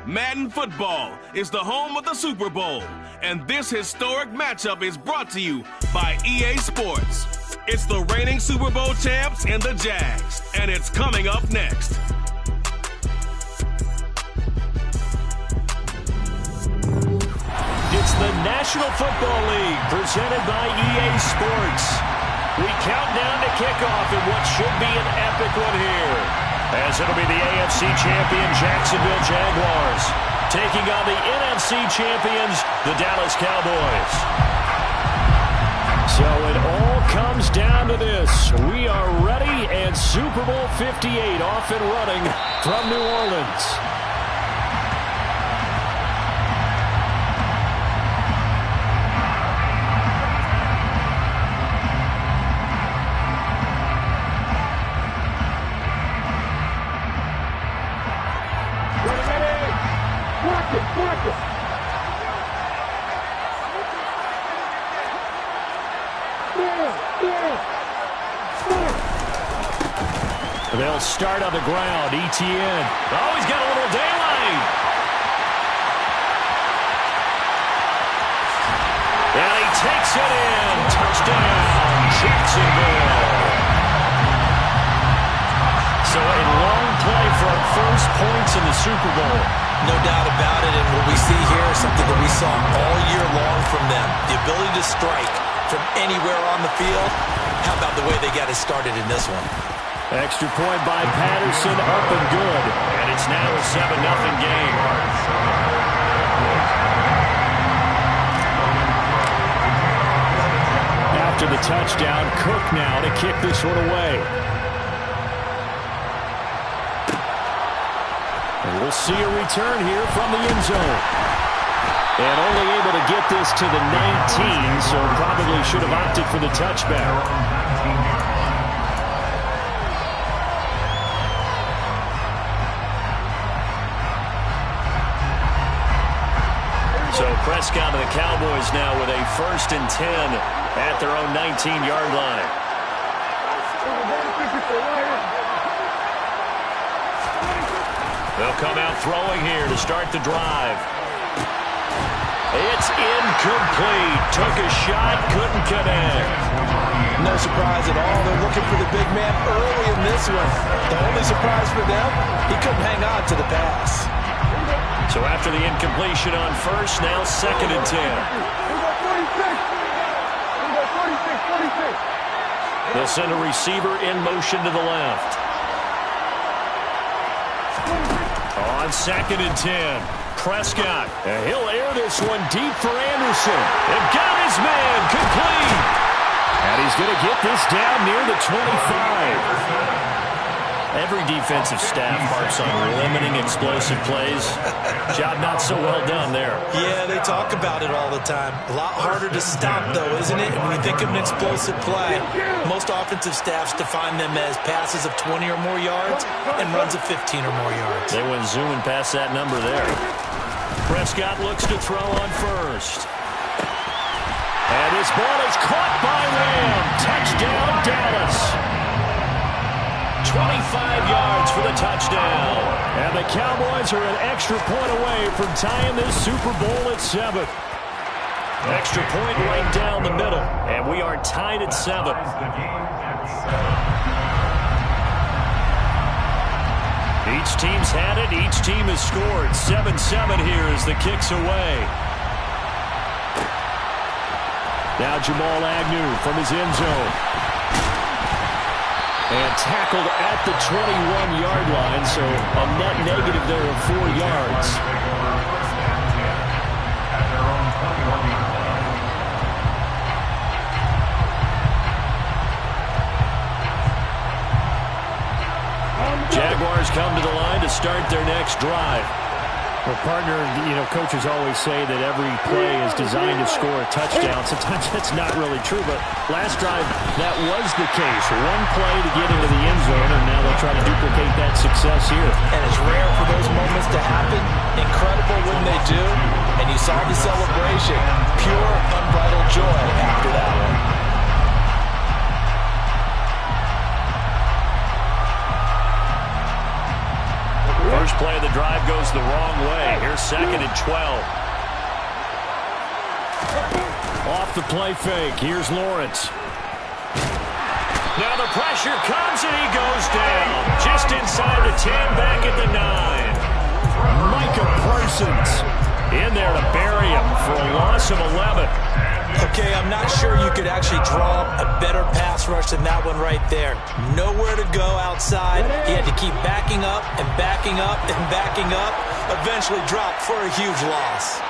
Madden Football is the home of the Super Bowl, and this historic matchup is brought to you by EA Sports. It's the reigning Super Bowl champs and the Jags, and it's coming up next. It's the National Football League presented by EA Sports. We count down to kickoff in what should be an epic one here, as it'll be the AFC champion Jacksonville Jaguars taking on the NFC champions, the Dallas Cowboys. So it all comes down to this. We are ready, and Super Bowl 58 off and running from New Orleans. They'll start on the ground. Etienne. Oh, he's got a little daylight. And he takes it in. Touchdown, Jacksonville. So a long play for our first points in the Super Bowl. No doubt about it, and what we see here is something that we saw all year long from them. The ability to strike from anywhere on the field. How about the way they got it started in this one? Extra point by Patterson, up and good. And it's now a 7-0 game. After the touchdown, Cook now to kick this one away. And we'll see a return here from the end zone. And only able to get this to the 19, so probably should have opted for the touchback. So Prescott and the Cowboys now with a 1st and 10 at their own 19-yard line. They'll come out throwing here to start the drive. It's incomplete. Took a shot, couldn't connect. No surprise at all. They're looking for the big man early in this one. The only surprise for them, he couldn't hang on to the pass. So after the incompletion on 1st, now 2nd and 10. They'll send a receiver in motion to the left. On 2nd and 10, Prescott. And he'll air this one deep for Anderson. And got his man complete. And he's going to get this down near the 25. Every defensive staff harps on limiting explosive plays. Job not so well done there. Yeah, they talk about it all the time. A lot harder to stop, though, isn't it? When you think of an explosive play, most offensive staffs define them as passes of 20 or more yards and runs of 15 or more yards. They went zooming past that number there. Prescott looks to throw on 1st. And his ball is caught by Lamb. Touchdown, Dallas. 25 yards for the touchdown. And the Cowboys are an extra point away from tying this Super Bowl at 7. Extra point right down the middle. And we are tied at 7. Each team's had it. Each team has scored. 7-7 here as the kick's away. Now Jamal Agnew from his end zone. And tackled at the 21-yard line, so a net negative there of 4 yards. Jaguars come to the line to start their next drive. Well, partner, coaches always say that every play is designed to score a touchdown. Sometimes that's not really true, but last drive, that was the case. One play to get into the end zone, and now they'll try to duplicate that success here. And it's rare for those moments to happen. Incredible when they do. And you saw the celebration. Pure, unbridled joy after that one. First play of the drive goes the wrong way. 2nd and 12. Off the play fake. Here's Lawrence. Now the pressure comes and he goes down. Just inside the 10, back at the 9. Micah Parsons in there to bury him for a loss of 11. Okay, I'm not sure you could actually draw a better pass rush than that one right there. Nowhere to go outside. He had to keep backing up and backing up and backing up. Eventually dropped for a huge loss.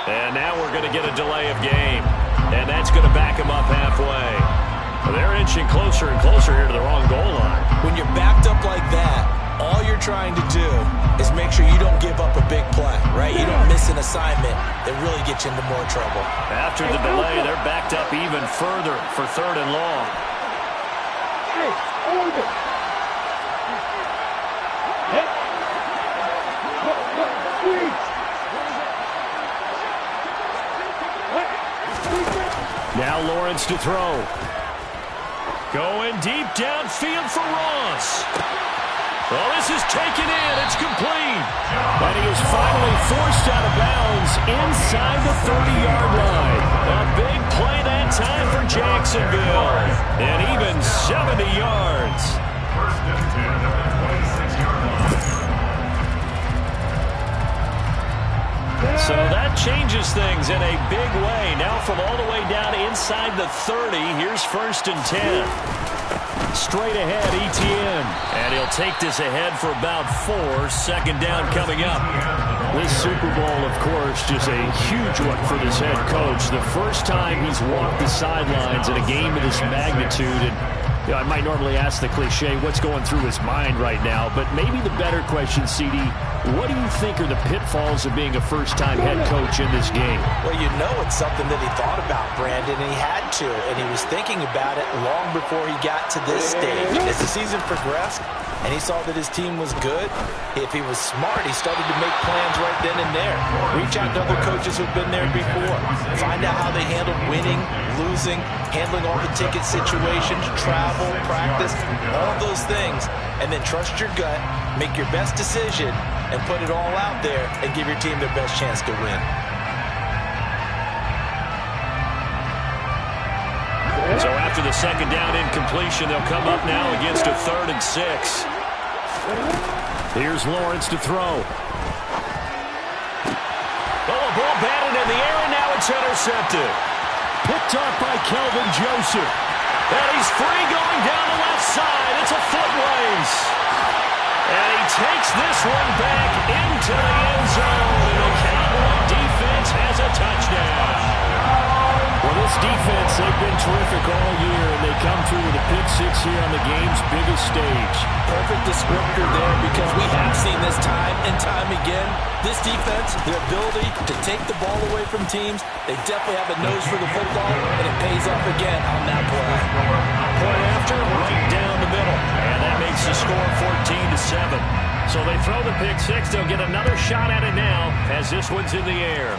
And now we're going to get a delay of game. And that's going to back him up halfway. Well, they're inching closer and closer here to the wrong goal line. When you're backed up like that, all you're trying to do is make sure you don't give up a big play, right? You don't miss an assignment that really gets you into more trouble. After the delay, they're backed up even further for 3rd and long. Now Lawrence to throw. Going deep downfield for Ross. Well, this is taken in. It's complete. And he is finally forced out of bounds inside the 30-yard line. A big play that time for Jacksonville. And even 70 yards. So that changes things in a big way. Now from all the way down inside the 30, here's 1st and 10. Straight ahead, Etienne. And he'll take this ahead for about 4. 2nd down coming up. This Super Bowl, of course, just a huge one for this head coach. The first time he's walked the sidelines in a game of this magnitude. And you know, I might normally ask the cliche, what's going through his mind right now? But maybe the better question, CD, what do you think are the pitfalls of being a first-time head coach in this game? Well, you know it's something that he thought about, Brandon, and he had to. And he was thinking about it long before he got to this stage. As the season progressed and he saw that his team was good, if he was smart, he started to make plans right then and there. Reach out to other coaches who've been there before. Find out how they handled winning, losing, handling all the ticket situations, travel, practice, all those things. And then trust your gut, make your best decision, and put it all out there and give your team their best chance to win. So after the 2nd down incompletion, they'll come up now against a 3rd and 6. Here's Lawrence to throw. Oh, a ball batted in the air, and now it's intercepted. Picked off by Kelvin Joseph. And he's free going down the left side. It's a foot race. And he takes this one back into the end zone. And the Cowboy defense has a touchdown. Well, this defense, they've been terrific all year, and they come through with a pick 6 here on the game's biggest stage. Perfect descriptor there, because we have seen this time and time again. This defense, their ability to take the ball away from teams, they definitely have a nose for the football, and it pays off again on that play. Point after, right down the middle. And that makes the score 14-7. So they throw the pick 6. They'll get another shot at it now as this one's in the air.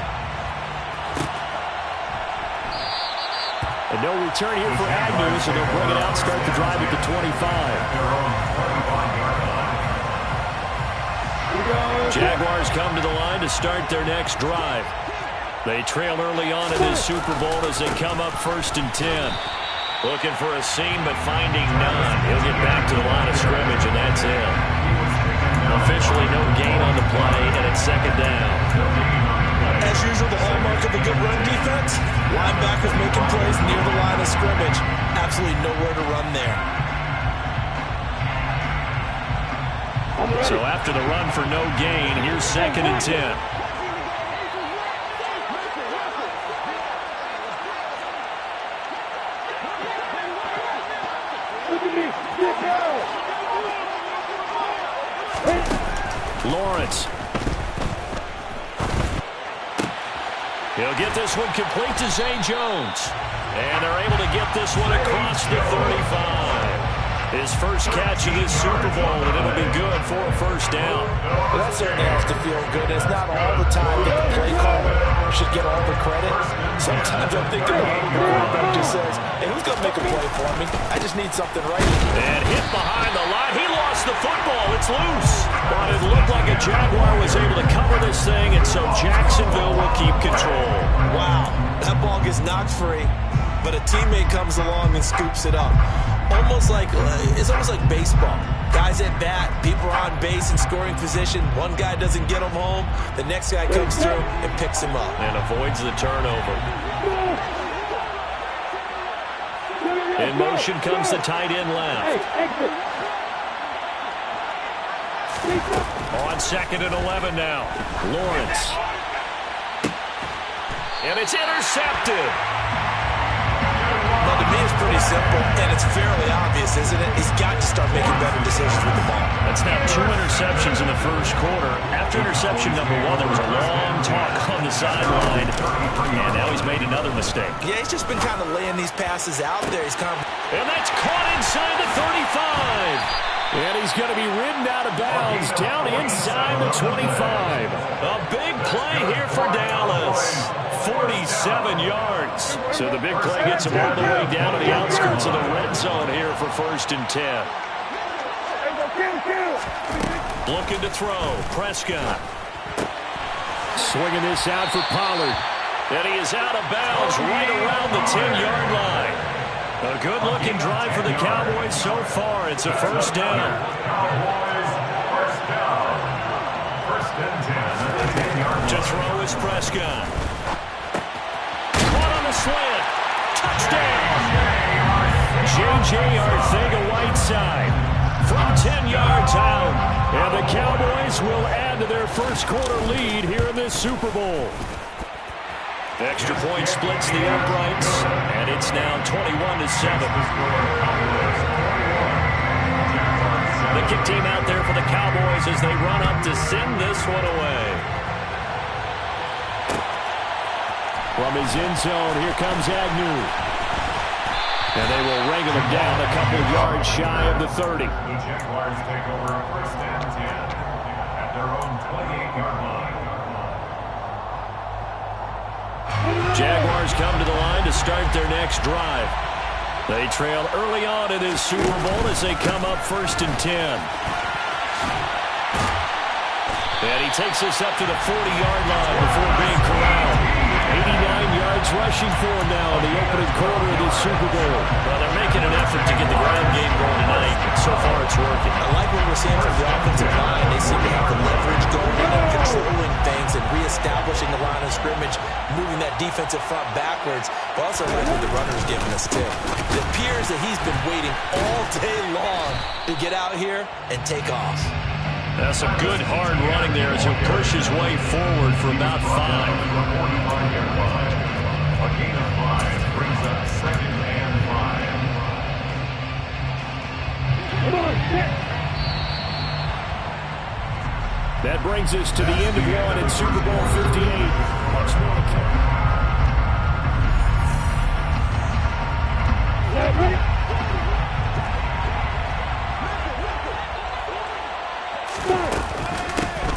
And no return here for Agnew, so they'll bring it out, start the drive at the 25. Jaguars come to the line to start their next drive. They trail early on in this Super Bowl as they come up 1st and 10. Looking for a seam, but finding none. He'll get back to the line of scrimmage, and that's it. Officially no gain on the play, and it's 2nd down. As usual, the hallmark of a good run defense, linebackers making plays near the line of scrimmage. Absolutely nowhere to run there. So after the run for no gain, here's 2nd and 10. Lawrence. He'll get this one complete to Zay Jones. And they're able to get this one across the 35. His first catch of this Super Bowl, and it'll be good for a first down. Well, that certainly has to feel good. It's not all the time that the play caller should get all the credit. Sometimes I'm thinking the quarterback just says, hey, who's going to make a play for me? I just need something right. And hit behind the line. He lost the football. It's loose. But it looked like a Jaguar was able to cover this thing, and so Jacksonville will keep control. Wow, that ball gets knocked free, but a teammate comes along and scoops it up. It's almost like baseball. Guys at bat, people are on base in scoring position. One guy doesn't get him home. The next guy comes through and picks him up. And avoids the turnover. In motion comes the tight end left. On 2nd and 11 now. Lawrence. And it's intercepted. Well, to me, it's pretty simple, and it's fairly obvious, isn't it? He's got to start making better decisions with the ball. That's now 2 interceptions in the first quarter. After interception number 1, there was a long talk on the sideline, and now he's made another mistake. Yeah, he's just been kind of laying these passes out there. And that's caught inside the 35. And he's going to be ridden out of bounds down inside the 25. A big play here for Dallas. 47 yards. So the big play gets him all the way down to the outskirts of the red zone here for 1st and 10. Looking to throw. Prescott. Swinging this out for Pollard. And he is out of bounds right around the 10-yard line. A good-looking drive for the Cowboys so far. It's a first down. To throw is Prescott. Caught on the slant. Touchdown. J.J. Arcega-Whiteside from 10 yards out. And the Cowboys will add to their first quarter lead here in this Super Bowl. Extra point splits the uprights, and it's now 21-7. The kick team out there for the Cowboys as they run up to send this one away. From his end zone, here comes Agnew. And they will wrangle him down a couple yards shy of the 30. The Jaguars take over a 1st and 10 at their own 28-yard line. Jaguars come to the line to start their next drive. They trail early on in this Super Bowl as they come up 1st and 10. And he takes us up to the 40-yard line before being corralled. 89 yards rushing for him now in the opening quarter of this Super Bowl. Well, they're making an effort to get the ground game going tonight. So far, it's working. I like what we're seeing from the offensive line. They seem to have the leverage going in and controlling things and reestablishing the line of scrimmage, moving that defensive front backwards. But also like what the runner's giving us, too. It appears that he's been waiting all day long to get out here and take off. That's some good hard running there as he'll push his way forward for about 5. A gain of 5 brings up 2nd and 5. That brings us to the end of one in Super Bowl 58. Much more to come.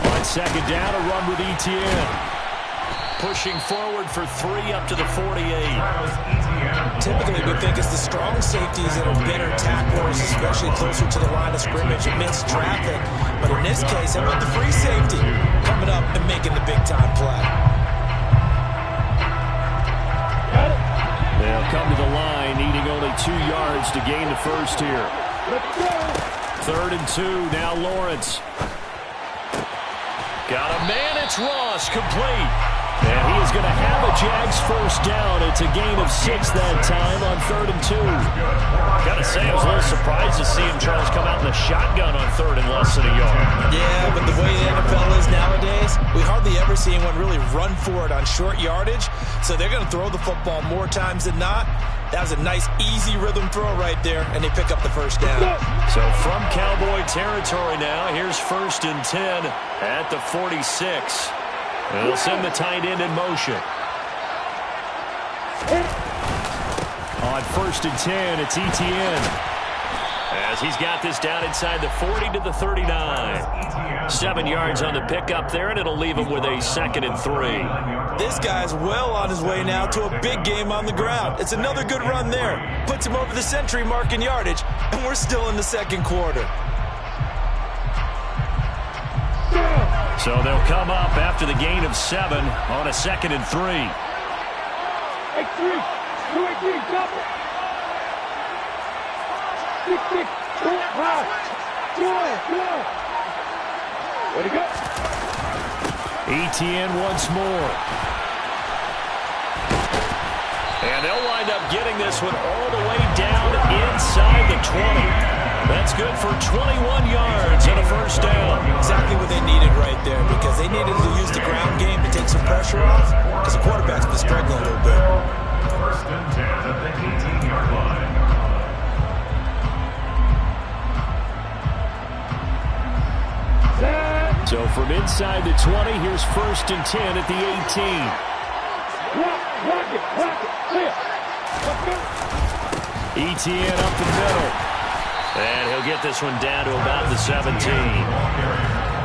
On 2nd down, a run with Etienne. Pushing forward for 3 up to the 48. Typically, we think it's the strong safeties that are better tacklers, especially closer to the line of scrimmage amidst traffic. But in this case, how about the free safety coming up and making the big-time play? They'll come to the line, needing only 2 yards to gain the first here. 3rd and 2, now Lawrence. Got a man, it's Ross, complete. And he is going to have a Jags first down. It's a gain of 6 that time on 3rd and 2. Got to say, I was a little surprised to see him, Charles, come out in the shotgun on 3rd and less than a yard. Yeah, but the way the NFL is nowadays, we hardly ever see anyone really run for it on short yardage. So they're going to throw the football more times than not. That was a nice, easy rhythm throw right there, and they pick up the first down. So from Cowboy territory now, here's 1st and 10 at the 46. They'll send the tight end in motion. On 1st and 10, it's Etienne. As he's got this down inside the 40 to the 39. 7 yards on the pickup there, and it'll leave him with a 2nd and 3. This guy's well on his way now to a big game on the ground. It's another good run there. Puts him over the century mark in yardage, and we're still in the second quarter. So they'll come up after the gain of 7 on a 2nd and 3. Hey, 3. 2-8-3, drop it. 6-6, 2-5. 2-1. Way to go. Etienne once more. And they'll wind up getting this one all the way down inside the 20. That's good for 21 yards and a first down. Exactly what they needed right there, because they needed to use the ground game to take some pressure off, because the quarterback's been struggling a little bit. First and 10 at the 18-yard line. So from inside the 20, here's 1st and 10 at the 18. Rock it, clear. Let's go. Etienne up the middle. And he'll get this one down to about the 17.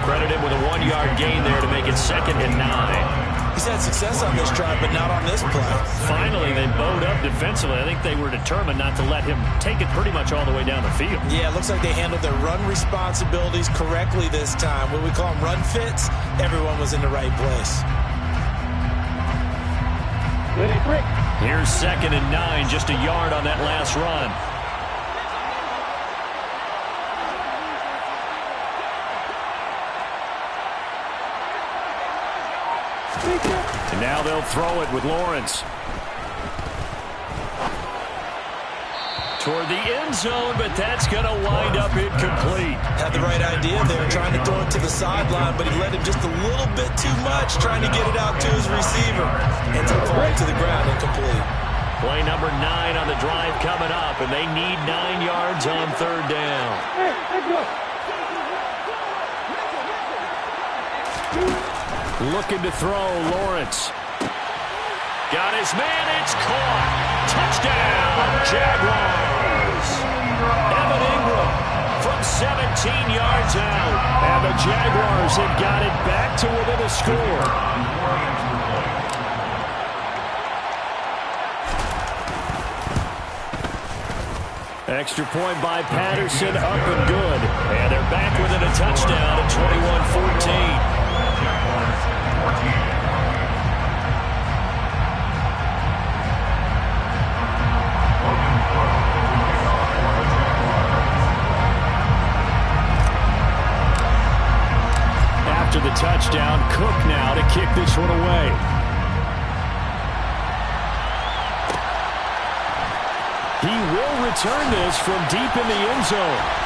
Credit him with a 1-yard gain there to make it 2nd and 9. He's had success on this drive, but not on this play. Finally, they bowed up defensively. I think they were determined not to let him take it pretty much all the way down the field. Yeah, it looks like they handled their run responsibilities correctly this time. What we call them run fits, everyone was in the right place. Let it break. Here's 2nd and 9, just a yard on that last run. And now they'll throw it with Lawrence. Toward the end zone, but that's going to wind up incomplete. Had the right idea there, trying to throw it to the sideline, but he led him just a little bit too much, trying to get it out to his receiver. Ends up falling to the ground, incomplete. Play number 9 on the drive coming up, and they need 9 yards on 3rd down. Hey, let's go. Looking to throw, Lawrence. Got his man, it's caught. Touchdown, Jaguars. Evan Ingram from 17 yards out. And the Jaguars have got it back to within a score. Extra point by Patterson, up and good. And they're back within a touchdown at 21-14. After the touchdown, Cook now to kick this one away. He will return this from deep in the end zone.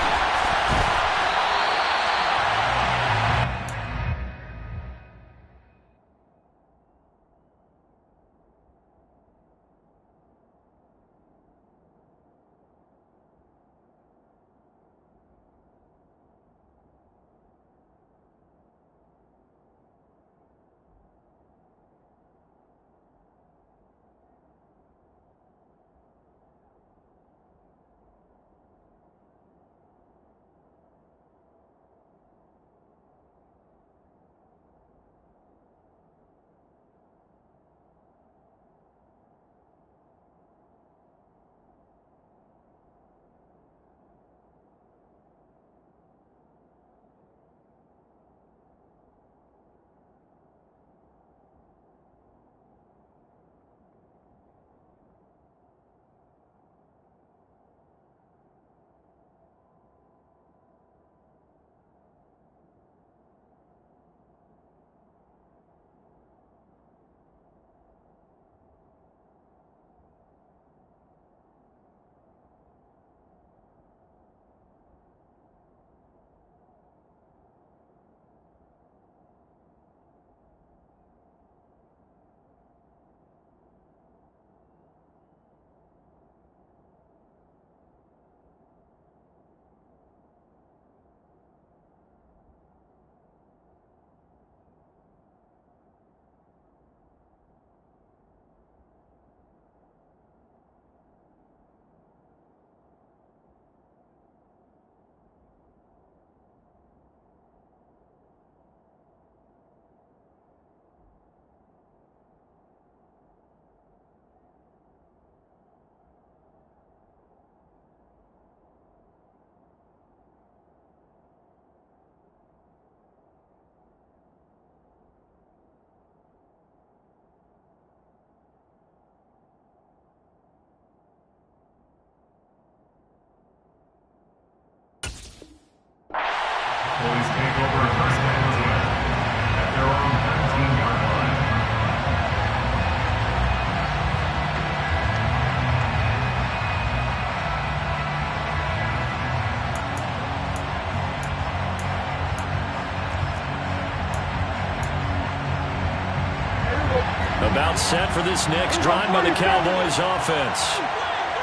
About set for this next drive by the Cowboys offense.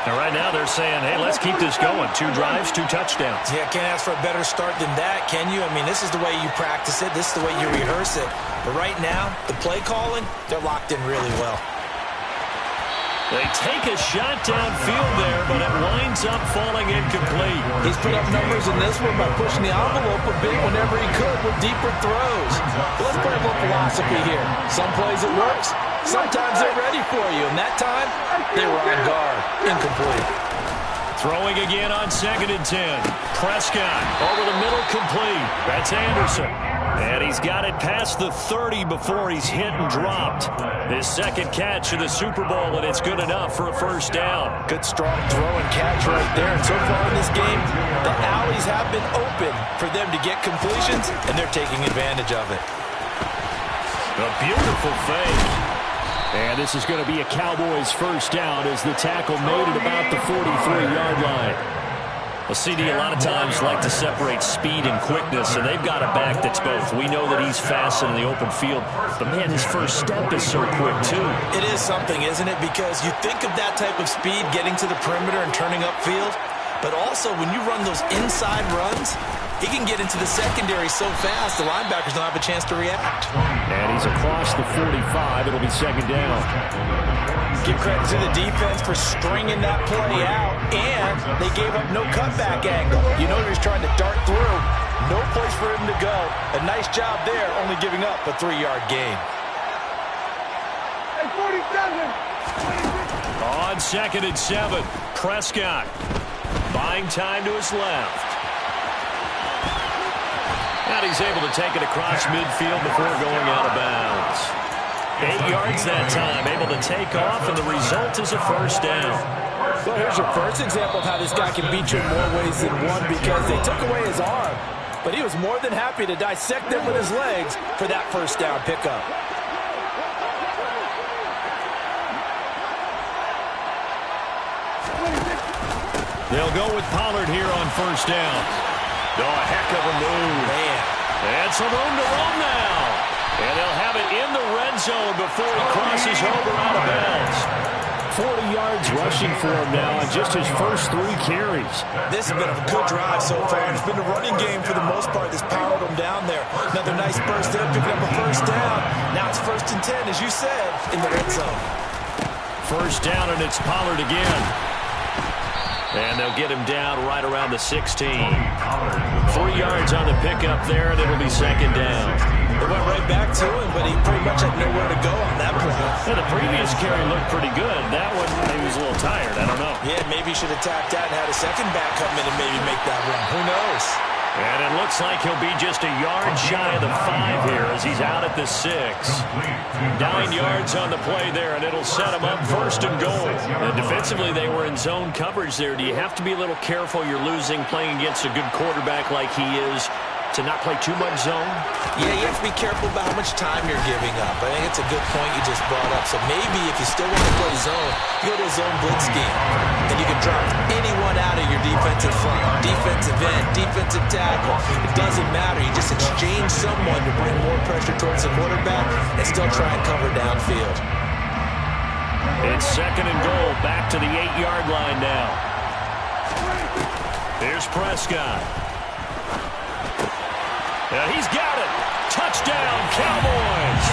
And right now they're saying, hey, let's keep this going. 2 drives, 2 touchdowns. Yeah, can't ask for a better start than that, can you? I mean, this is the way you practice it. This is the way you rehearse it. But right now, the play calling, they're locked in really well. They take a shot downfield there, but it winds up falling incomplete. He's put up numbers in this one by pushing the envelope a bit whenever he could with deeper throws. But let's play a little philosophy here. Some plays it works. Sometimes they're ready for you. And that time, they were on guard. Incomplete. Throwing again on 2nd and 10. Prescott over the middle, complete. That's Anderson. And he's got it past the 30 before he's hit and dropped. His second catch of the Super Bowl, and it's good enough for a first down. Good, strong throw and catch right there. And so far in this game, the alleys have been open for them to get completions, and they're taking advantage of it. A beautiful fake. And this is going to be a Cowboys first down as the tackle made at about the 43-yard line. Well, CD, a lot of times like to separate speed and quickness, and they've got a back that's both. We know that he's fast in the open field, but, man, his first step is so quick, too. It is something, isn't it? Because you think of that type of speed getting to the perimeter and turning upfield, but also when you run those inside runs, he can get into the secondary so fast the linebackers don't have a chance to react. And he's across the 45. It'll be second down. Give credit to the defense for stringing that play out, and they gave up no cutback angle. You know he was trying to dart through. No place for him to go. A nice job there, only giving up a 3-yard gain. Hey, 47. On 2nd and 7, Prescott buying time to his left. And he's able to take it across midfield before going out of bounds. 8 yards that time, able to take off, and the result is a first down. Well, here's your first example of how this guy can beat you in more ways than one, because they took away his arm, but he was more than happy to dissect them with his legs for that first down pickup. They'll go with Pollard here on first down. Oh, a heck of a move. Man. And some room to run now. And they'll have it in the red zone before he crosses over out of bounds. 40 yards rushing for him now on just his first 3 carries. This has been a good drive so far. It's been a running game for the most part that's powered him down there. Another nice burst there, picking up a first down. Now it's 1st and 10, as you said, in the red zone. First down, and it's Pollard again. And they'll get him down right around the 16. 3 yards on the pickup there, and it'll be second down. They went right back to him, but he pretty much had nowhere to go on that play. Yeah, the previous carry looked pretty good. That one, he was a little tired. I don't know. Yeah, maybe he should have tapped out and had a second back come in and maybe make that run. Who knows? And it looks like he'll be just a yard shy of the 5 here as he's out at the 6. 9 yards on the play there, and it'll set him up 1st and goal. And defensively, they were in zone coverage there. Do you have to be a little careful? You're losing playing against a good quarterback like he is to not play too much zone? Yeah, you have to be careful about how much time you're giving up. I think it's a good point you just brought up. So maybe if you still want to play zone, you go to a zone blitz scheme. And you can drop anyone out of your defensive front. Defensive end, defensive tackle. It doesn't matter. You just exchange someone to bring more pressure towards the quarterback and still try and cover downfield. It's 2nd and goal. Back to the 8-yard line now. Here's Prescott. And he's got it. Touchdown, Cowboys.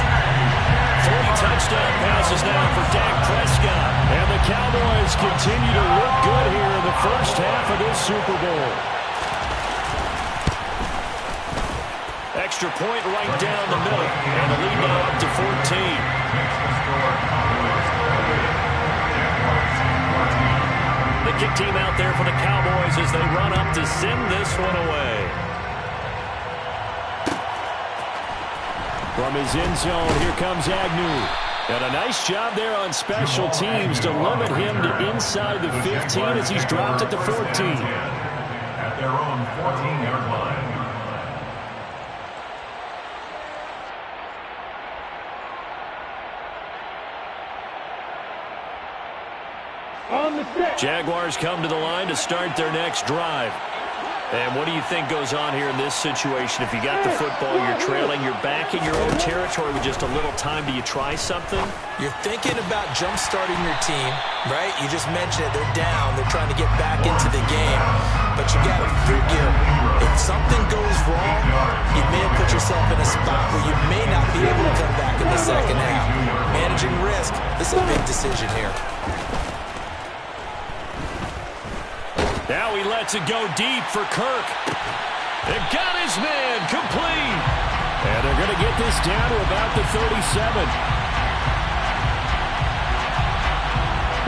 3 touchdown passes now for Dak Prescott. And the Cowboys continue to look good here in the first half of this Super Bowl. Extra point right down the middle. And the lead now up to 14. The kick team out there for the Cowboys as they run up to send this one away. From his end zone, here comes Agnew. And a nice job there on special teams to limit him to inside the 15 as he's dropped at the 14. At their own 14-yard line. On the set. Jaguars come to the line to start their next drive. And what do you think goes on here in this situation? If you got the football, you're trailing, you're back in your own territory with just a little time, do you try something? You're thinking about jump-starting your team, right? You just mentioned it. They're down. They're trying to get back into the game. But you got to figure, if something goes wrong, you may have put yourself in a spot where you may not be able to come back in the second half. Managing risk, this is a big decision here. Now he lets it go deep for Kirk. It got his man complete. And they're going to get this down to about the 37.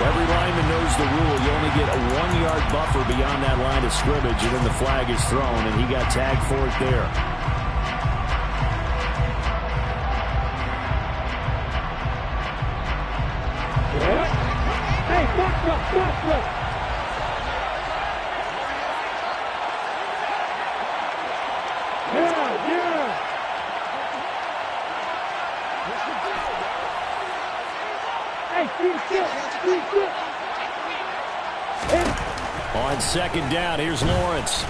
Every lineman knows the rule. You only get a 1-yard buffer beyond that line of scrimmage, and then the flag is thrown, and he got tagged for it there. Hey, box. On second down, here's Lawrence.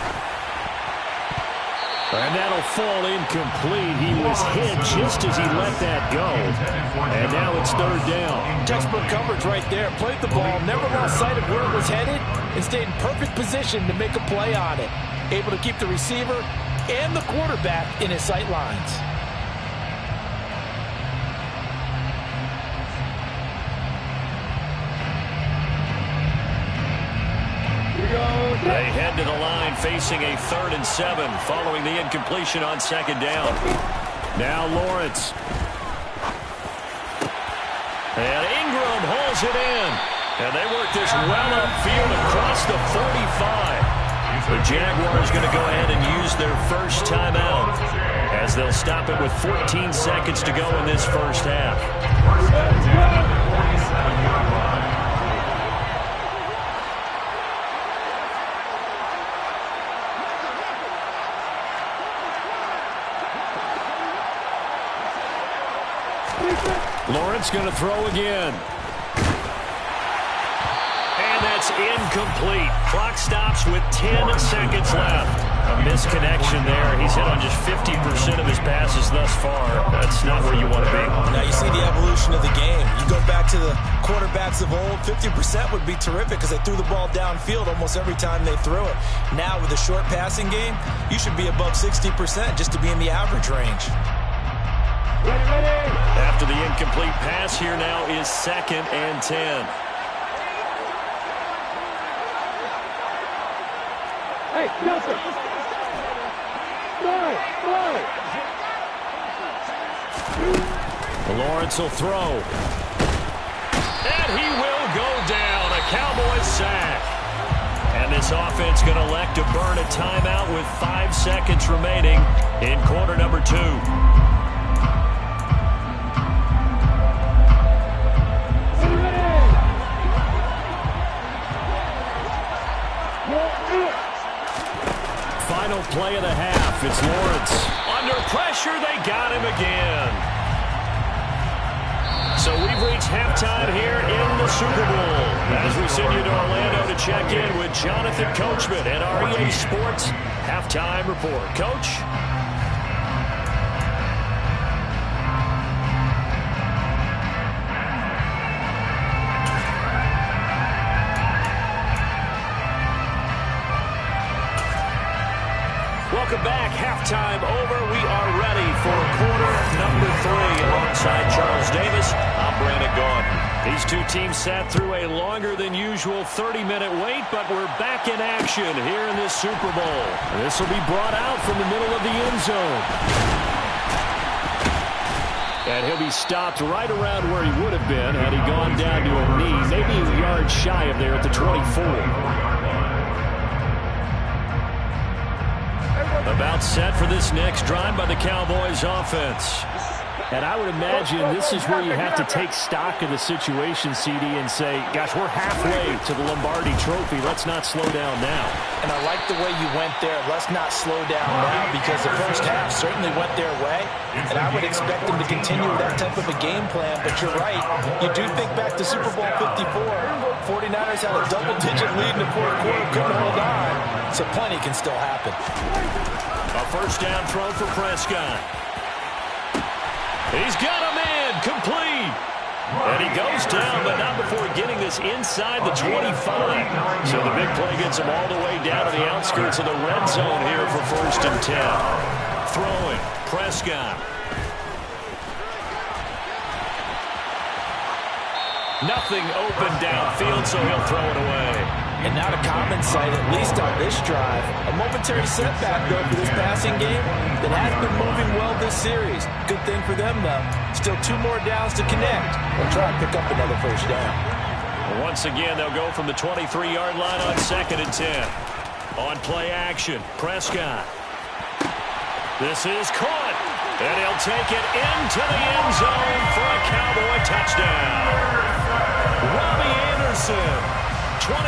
And that'll fall incomplete. He was hit just as he let that go. And now it's third down. Textbook coverage right there. Played the ball, never lost sight of where it was headed, and stayed in perfect position to make a play on it. Able to keep the receiver and the quarterback in his sight lines. They head to the line facing a 3rd and 7 following the incompletion on second down. Now Lawrence. And Ingram holds it in. And they work this well upfield across the 45. The Jaguars going to go ahead and use their first timeout as they'll stop it with 14 seconds to go in this first half. Lawrence going to throw again. And that's incomplete. Clock stops with 10 seconds left. A misconnection there. He's hit on just 50% of his passes thus far. That's not where you want to be. Now you see the evolution of the game. You go back to the quarterbacks of old, 50% would be terrific because they threw the ball downfield almost every time they threw it. Now with a short passing game, you should be above 60% just to be in the average range. After the incomplete pass, here now is 2nd and 10. Hey, Nelson. Lawrence will throw. And he will go down. A Cowboys sack. And this offense going to elect to burn a timeout with 5 seconds remaining in quarter number 2. Final play of the half. It's Lawrence. Under pressure, they got him again. So we've reached halftime here in the Super Bowl. As we send you to Orlando to check in with Jonathan Coachman and our EA Sports Halftime Report. Coach? Welcome back. Halftime over. We are ready for quarter number 3. Alongside Charles Davis, I'm Brandon Gaudin. These two teams sat through a longer than usual 30-minute wait, but we're back in action here in this Super Bowl. This will be brought out from the middle of the end zone. And he'll be stopped right around where he would have been had he gone down to a knee, maybe a yard shy of there at the 24. About set for this next drive by the Cowboys offense. And I would imagine this is where you have to take stock of the situation, CD, and say, gosh, we're halfway to the Lombardi Trophy. Let's not slow down now. And I like the way you went there. Let's not slow down now, because the first half certainly went their way. And I would expect them to continue that type of a game plan. But you're right. You do think back to Super Bowl 54. 49ers had a double-digit lead in the fourth quarter, couldn't hold on. So plenty can still happen. A first down throw for Prescott. He's got a man, complete. And he goes down, but not before getting this inside the 25. So the big play gets him all the way down to the outskirts of the red zone here for 1st and 10. Throwing, Prescott. Nothing open downfield, so he'll throw it away. And not a common sight, at least on this drive. A momentary setback, though, for this passing game that has been moving well this series. Good thing for them, though. Still 2 more downs to connect. They'll try and pick up another first down. Once again, they'll go from the 23-yard line on 2nd and 10. On play action, Prescott. This is caught. And he'll take it into the end zone for a Cowboy touchdown. Robbie Anderson. 23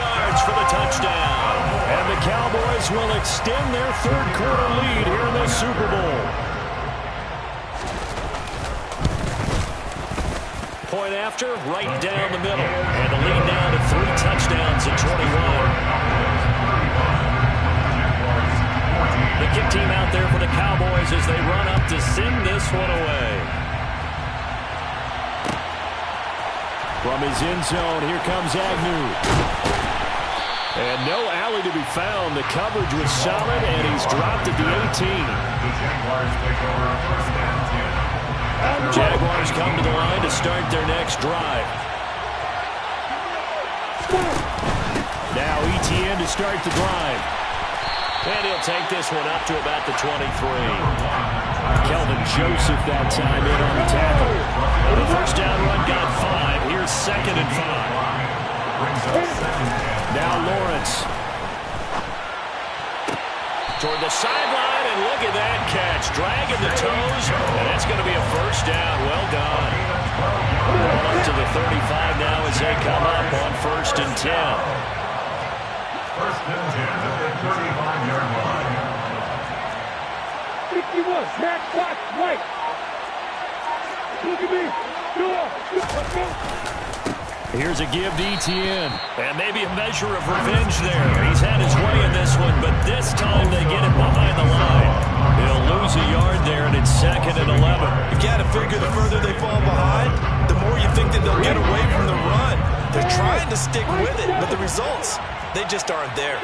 yards for the touchdown. And the Cowboys will extend their third quarter lead here in the Super Bowl. Point after, right down the middle. And the lead now to 3 touchdowns at 21. The kick team out there for the Cowboys as they run up to send this one away. From his end zone, here comes Agnew. And no alley to be found. The coverage was solid, and he's dropped at the 18. Jaguars come to the line to start their next drive. Now Etienne to start the drive. And he'll take this one up to about the 23. Kelvin Joseph that time in on the tackle. The first down run got 5. Here's 2nd and 5. Now Lawrence. Toward the sideline, and look at that catch. Dragging the toes, and that's going to be a first down. Well done. Well up to the 35 now as they come up on 1st and 10. 1st and 10 at the 35-yard line. 61, back, box, right. Look at me. Go on. Let's go. Here's a give to Etienne. And maybe a measure of revenge there. He's had his way in this one, but this time they get him behind the line. He'll lose a yard there, and it's 2nd and 11. You got to figure the further they fall behind, the more you think that they'll get away from the run. They're trying to stick with it, but the results, they just aren't there.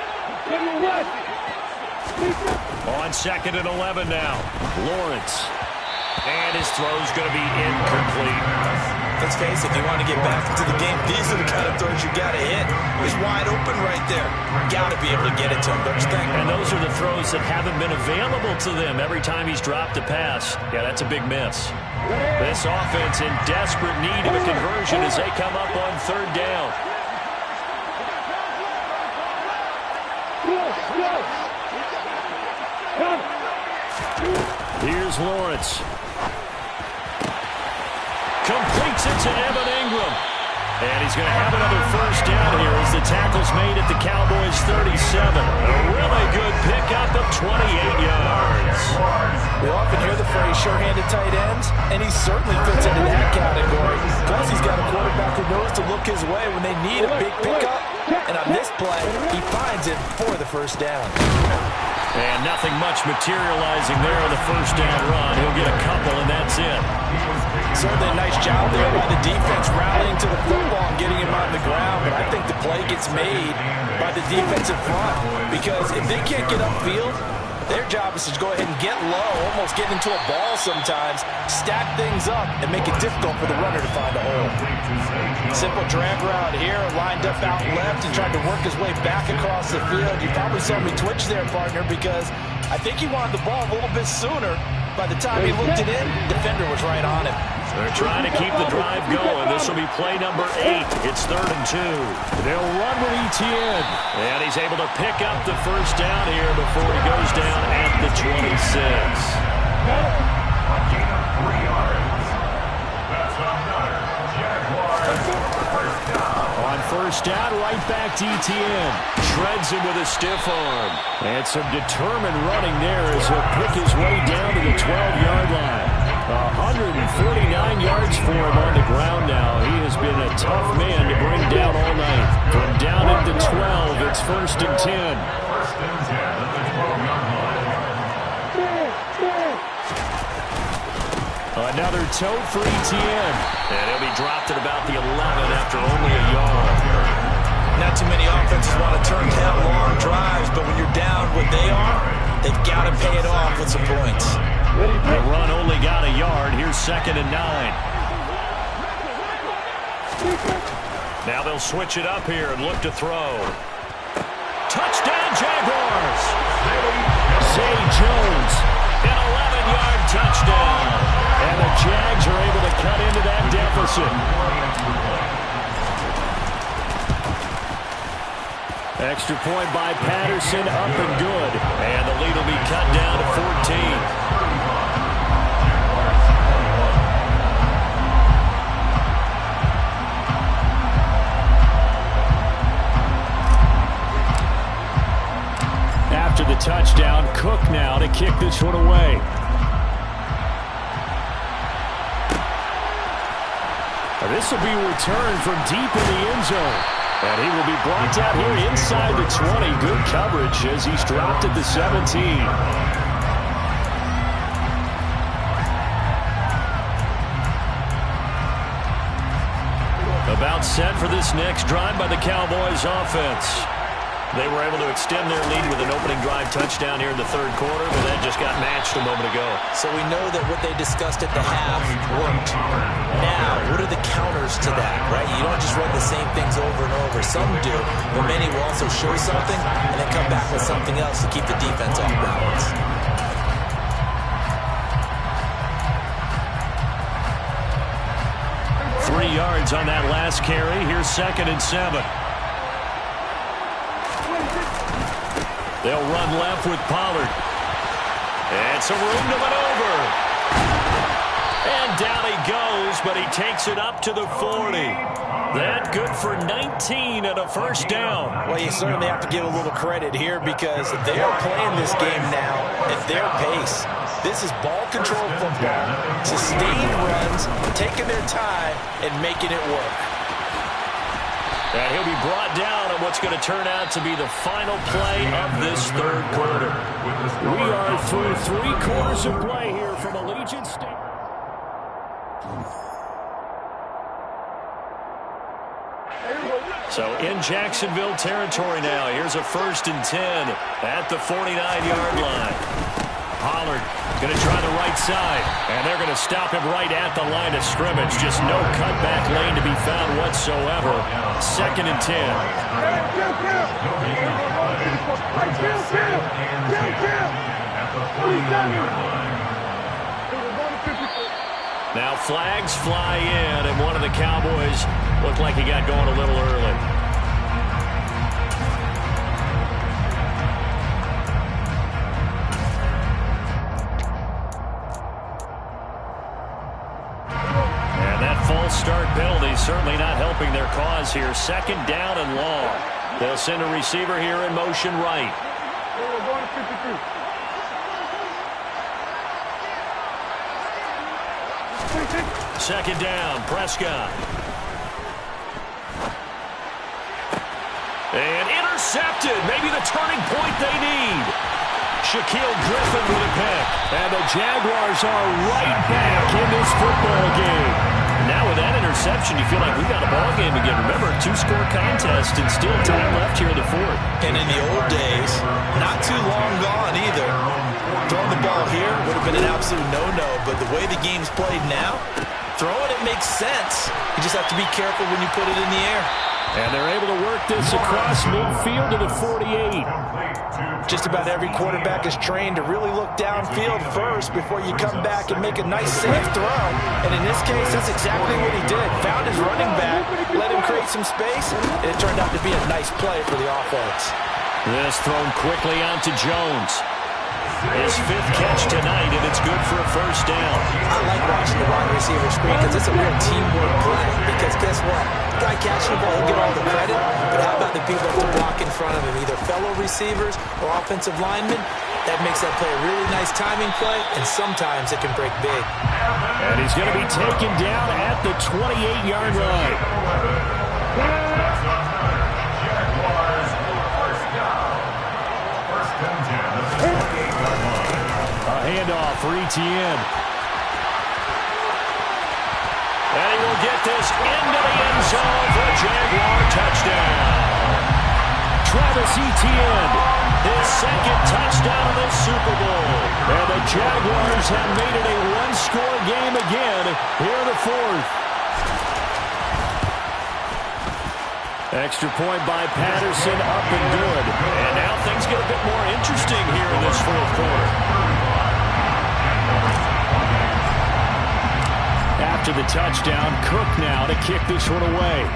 On 2nd and 11 now. Lawrence. And his throw's going to be incomplete. Let's face it, if you want to get back into the game, these are the kind of throws you got to hit. He's wide open right there. Got to be able to get it to him, don't you think? And those are the throws that haven't been available to them every time he's dropped a pass. Yeah, that's a big miss. This offense in desperate need of a conversion as they come up on 3rd down. Here's Lawrence. Completes it to Evan Ingram. And he's going to have another first down here as the tackle's made at the Cowboys' 37. A really good pickup of 28 yards. We often hear the phrase sure-handed tight ends, and he certainly fits into that category. Plus, he's got a quarterback who knows to look his way when they need a big pickup. And on this play, he finds it for the first down. And nothing much materializing there on the first down run. He'll get a couple, and that's it. Certainly a nice job there by the defense rallying to the football and getting him on the ground. But I think the play gets made by the defensive front. Because if they can't get upfield, their job is to go ahead and get low, almost get into a ball sometimes, stack things up, and make it difficult for the runner to find a hole. Simple drag route here, lined up out left. He tried to work his way back across the field. You probably saw me twitch there, partner, because I think he wanted the ball a little bit sooner. By the time he looked it in, defender was right on him. They're trying to keep the drive going. This will be play number 8. It's 3rd and 2. They'll run with Etienne. And he's able to pick up the first down here before he goes down at the 26. first down, right back to Etienne. Shreds him with a stiff arm. And some determined running there as he'll pick his way down to the 12-yard line. 149 yards for him on the ground now. He has been a tough man to bring down all night. From down at the 12, it's 1st and 10. 1st and 10 at the 12-yard line. Another tote for Etienne. And he'll be dropped at about the 11 after only a yard. Not too many offenses want to turn down long drives, but when you're down what they are, they've got to pay it off with some points. The run only got a yard. Here's 2nd and 9. Now they'll switch it up here and look to throw. Touchdown, Jaguars! Zay Jones, an 11-yard touchdown. And the Jags are able to cut into that deficit. Extra point by Patterson, up and good. And the lead will be cut down to 14. After the touchdown, Cook now to kick this one away. This will be returned from deep in the end zone. And he will be brought out here inside the 20. Good coverage as he's dropped at the 17. About set for this next drive by the Cowboys offense. They were able to extend their lead with an opening drive touchdown here in the 3rd quarter, but that just got matched a moment ago. So we know that what they discussed at the half worked. Now, what are the counters to that, right? You don't just run the same things over and over. Some do, but many will also show something and then come back with something else to keep the defense off balance. Three yards on that last carry. Here's 2nd and 7. They'll run left with Pollard. And some room to maneuver. And down he goes, but he takes it up to the 40. That good for 19 and a first down. Well, you certainly have to give a little credit here because they are playing this game now at their pace. This is ball control football, sustained runs, taking their time and making it work. And he'll be brought down on what's going to turn out to be the final play of this 3rd quarter. We are through 3 quarters of play here from Allegiant Stadium. So in Jacksonville territory now. Here's a 1st and 10 at the 49-yard line. Pollard going to try the right side, and they're going to stop him right at the line of scrimmage. Just no cutback lane to be found whatsoever. 2nd and 10. Now flags fly in, and one of the Cowboys looked like he got going a little early. Start penalty certainly not helping their cause here. 2nd down and long. They'll send a receiver here in motion right. 2nd down, Prescott. And intercepted. Maybe the turning point they need. Shaquille Griffin with a pick. And the Jaguars are right back in this football game. Now with that interception, you feel like we got a ball game again. Remember, 2-score contest and still time left here in the 4th. And in the old days, not too long gone either. Throwing the ball here would have been an absolute no-no, but the way the game's played now, throwing it makes sense. You just have to be careful when you put it in the air. And they're able to work this across midfield to the 48. Just about every quarterback is trained to really look downfield first before you come back and make a nice, safe throw. And in this case, that's exactly what he did. Found his running back, let him create some space, and it turned out to be a nice play for the offense. This thrown quickly onto Jones. His 5th catch tonight, and it's good for a first down. I like watching the wide receiver screen because it's a real teamwork play. Because guess what? The guy catching the ball, he'll get all the credit. But how about the people that have to block in front of him, either fellow receivers or offensive linemen? That makes that play a really nice timing play, and sometimes it can break big. And he's going to be taken down at the 28-yard line. A handoff for Etienne. And he will get this into the end zone for a Jaguar touchdown. Travis Etienne, his 2nd touchdown of the Super Bowl. And the Jaguars have made it a one-score game again here in the 4th. Extra point by Patterson, up and good. And now things get a bit more interesting here in this 4th quarter. After the touchdown, Cook now to kick this one away.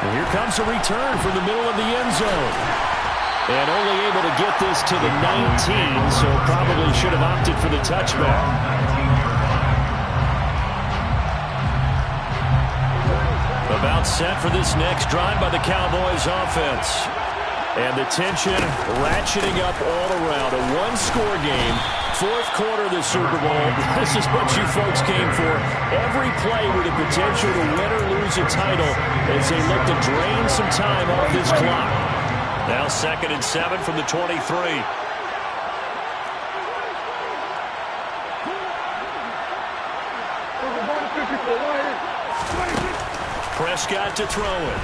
And here comes a return from the middle of the end zone. And only able to get this to the 19, so probably should have opted for the touchback. About set for this next drive by the Cowboys offense. And the tension ratcheting up all around. A one-score game, 4th quarter of the Super Bowl. This is what you folks came for. Every play with the potential to win or lose a title as they look to drain some time off this clock. Now 2nd and 7 from the 23. Prescott to throw it.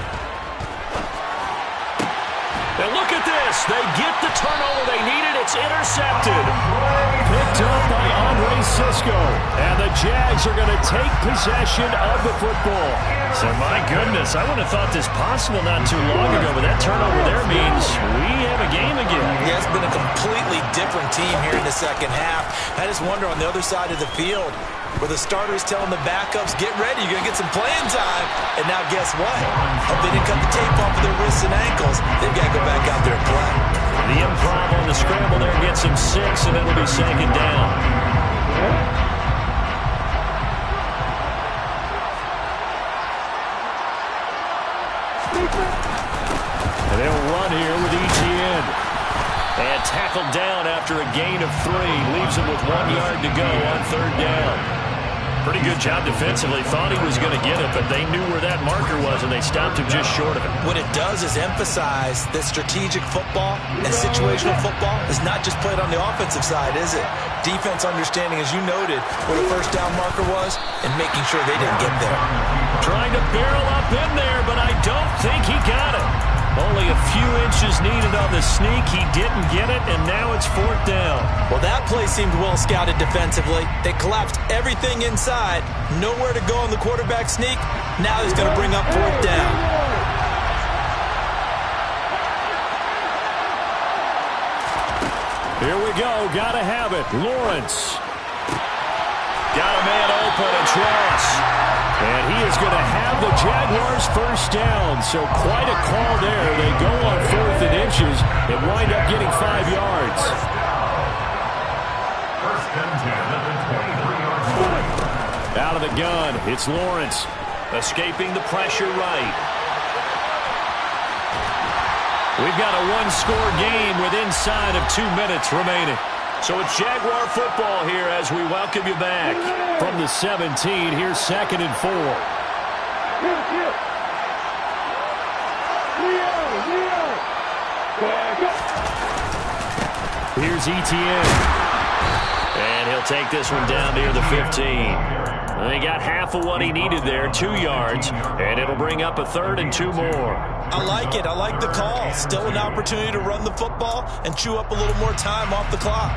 And look at this. They get the turnover they needed. It's intercepted. Picked up by Andre Sisco. And the Jags are going to take possession of the football. So, my goodness, I wouldn't have thought this possible not too long ago, but that turnover there means we have a game again. Yeah, it's been a completely different team here in the 2nd half. I just wonder on the other side of the field, where the starters telling the backups, get ready, you're going to get some playing time. And now guess what? Hope they didn't cut the tape off of their wrists and ankles. They've got to go back out there and play. The improv on the scramble there gets him 6, and it'll be 2nd down. And they'll run here with Etienne. And tackled down after a gain of 3. Leaves him with 1 yard to go on 3rd down. Pretty good job defensively. Thought he was going to get it, but they knew where that marker was, and they stopped him just short of it. What it does is emphasize that strategic football and situational football is not just played on the offensive side, is it? Defense understanding, as you noted, where the 1st down marker was and making sure they didn't get there. Trying to barrel up in there, but I don't think he got it. Only a few inches needed on the sneak. He didn't get it, and now it's 4th down. Well, that play seemed well scouted defensively. They collapsed everything inside. Nowhere to go on the quarterback sneak. Now he's going to bring up 4th down. Here we go. Got to have it. Lawrence. Got a man open. It's Ross. And he is going to have the Jaguars 1st down. So quite a call there. They go on 4th and inches and wind up getting 5 yards. 1st and 10 at the 23-yard line. Out of the gun, it's Lawrence. Escaping the pressure right. We've got a one-score game with inside of 2 minutes remaining. So it's Jaguar football here as we welcome you back. From the 17, here's 2nd and 4. Here's Etienne. And he'll take this one down near the 15. They got half of what he needed there, 2 yards, and it'll bring up a 3rd and 2 more. I like it. I like the call. Still an opportunity to run the football and chew up a little more time off the clock.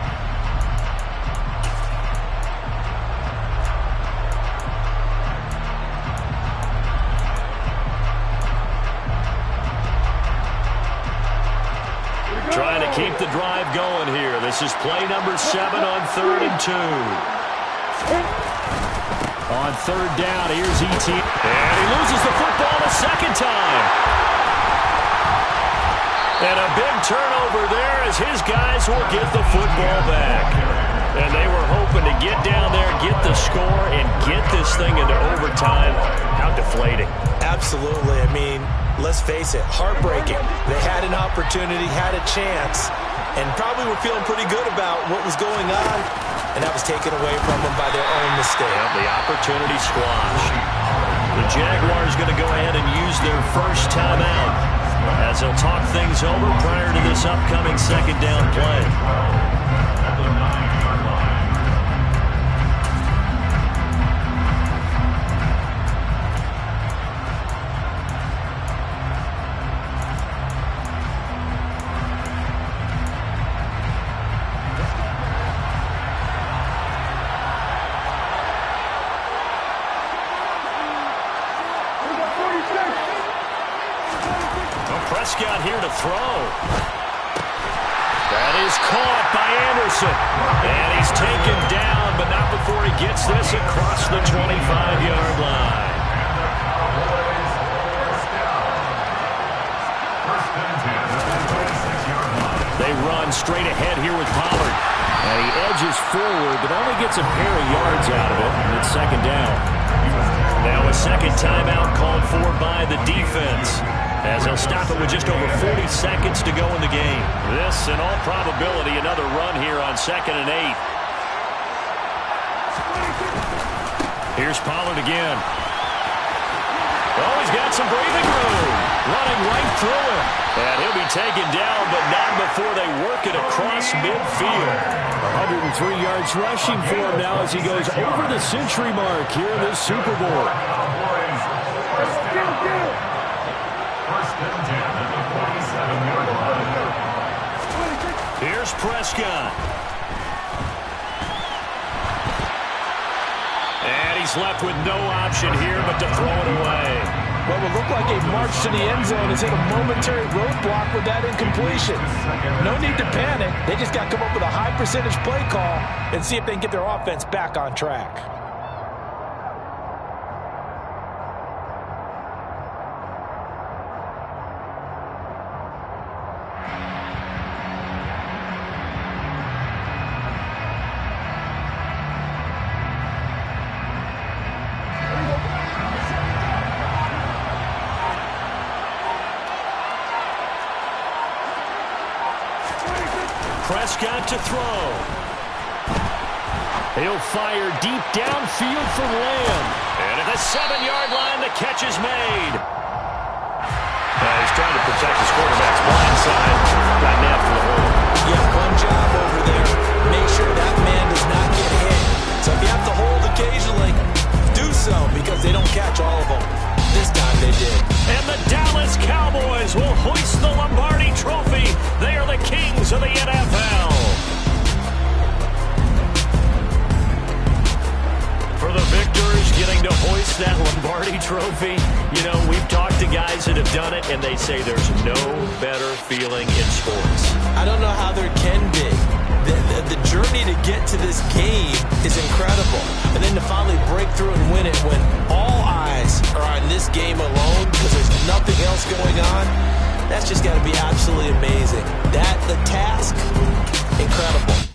Trying to keep the drive going here. This is play number 7 on 3rd and 2. On 3rd down, here's Etienne. And he loses the football a 2nd time. And a big turnover there as his guys will get the football back. And they were hoping to get down there, get the score, and get this thing into overtime. How deflating. Absolutely. I mean, let's face it, heartbreaking. They had an opportunity, had a chance, and probably were feeling pretty good about what was going on, and that was taken away from them by their own mistake. Yeah, the opportunity squashed. The Jaguars going to go ahead and use their first timeout as they'll talk things over prior to this upcoming second down play. At the 9-yard line. Prescott here to throw. That is caught by Anderson. And he's taken down, but not before he gets this across the 25-yard line. They run straight ahead here with Pollard. And he edges forward, but only gets a pair of yards out of it. And it's second down. Now a second timeout called for by the defense, as they'll stop it with just over 40 seconds to go in the game. This, in all probability, another run here on 2nd and 8. Here's Pollard again. Oh, he's got some breathing room. Running right through him. And he'll be taken down, but not before they work it across midfield. 103 yards rushing for him now as he goes over the century mark here in this Super Bowl. Here's Prescott. And he's left with no option here but to throw it away. What will look like a march to the end zone has hit a momentary roadblock with that incompletion. No need to panic. They just got to come up with a high percentage play call and see if they can get their offense back on track. Prescott to throw. He'll fire deep downfield for Lamb. And at the 7-yard line, the catch is made. He's trying to protect his quarterback's blind side. Got nabbed for the hole. Yeah, one job over there. Make sure that man does not get hit. So if you have to hold occasionally, do so, because they don't catch all of them. This time they did. And the Dallas Cowboys will hoist the Lombardi Trophy. They are the kings of the NFL. For the victors getting to hoist that Lombardi Trophy, you know, we've talked to guys that have done it, and they say there's no better feeling in sports. I don't know how there can be. The journey to get to this game is incredible. And then to finally break through and win it when all eyes are on this game alone because there's nothing else going on, that's just got to be absolutely amazing. The task, incredible.